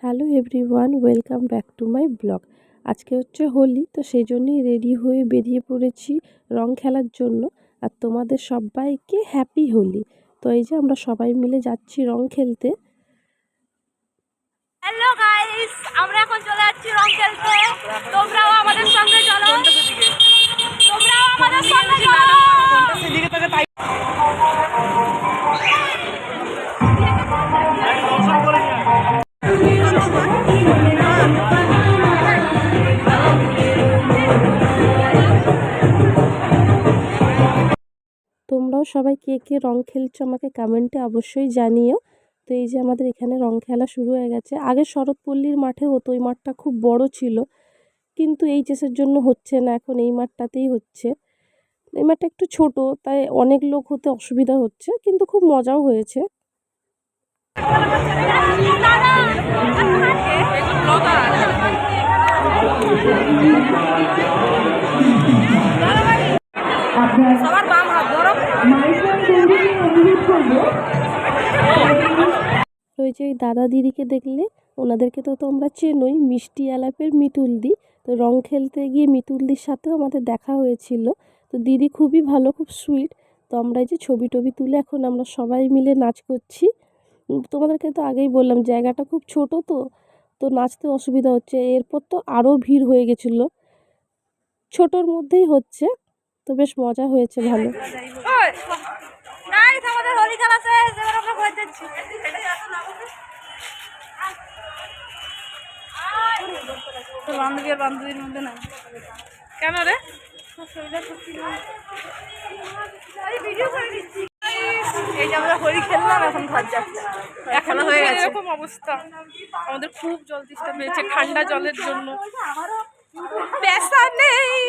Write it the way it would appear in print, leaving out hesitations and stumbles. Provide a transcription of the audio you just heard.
Hello everyone, welcome back to my blog. আজকে হচ্ছে হোলি, তো সেই জন্যই রেডি হয়ে বেরিয়ে পড়েছি রং খেলার জন্য। আর তোমাদের সবাইকে হ্যাপি হোলি। তো এই যে আমরা সবাই মিলে যাচ্ছি রং খেলতে। হ্যালো গাইস, আমরা এখন চলে যাচ্ছি রং খেলতে। তোমরাও আমাদের সঙ্গে চলো। তোমরাও আমাদের সঙ্গে চলো। তোমরাও সবাই কে কে রং খেলছো আমাকে কমেন্টে অবশ্যই জানিও। তো এই যে আমাদের এখানে রং খেলা শুরু হয়ে গেছে। আগে শরৎপল্লীর মাঠে হতো, ওই মাঠটা খুব বড় ছিল, কিন্তু এইচএসের জন্য হচ্ছে না, এখন এই মাঠটাতেই হচ্ছে। এই মাঠটা একটু ছোট, তাই অনেক লোক হতে অসুবিধা হচ্ছে, কিন্তু খুব মজাও হয়েছে। সবার বাম হাত ধরো। ওই যে ওই দাদা দিদিকে দেখলে, ওনাদেরকে তো তোমরা চেনোই, মিষ্টি আলাপের মিতুলদি। তো রং খেলতে গিয়ে মিতুলদির সাথেও আমাদের দেখা হয়েছিল। তো দিদি খুবই ভালো, খুব সুইট। তো আমরা এই যে ছবি টবি তুলে এখন আমরা সবাই মিলে নাচ করছি। তোমাদেরকে তো আগেই বললাম জায়গাটা খুব ছোট, তো তো নাচতে অসুবিধা হচ্ছে। এরপর তো আরও ভিড় হয়ে গেছিলো, ছোটোর মধ্যেই হচ্ছে, তো বেশ মজা হয়েছে ভালো। গাইস, আমাদের হোলি খেলা শেষ, এবার আমরা ঘরে যাচ্ছি। তোর বান্ধবী আর বান্ধবীর মধ্যে নাই কেন রে? এই যে আমরা হোলি খেললাম, এখন ঘর যাচ্ছি। এখন হয়ে গেছে এরকম অবস্থা। আমাদের খুব জল তেষ্টা পেয়েছে, ঠান্ডা জলের জন্য পেশা নেই।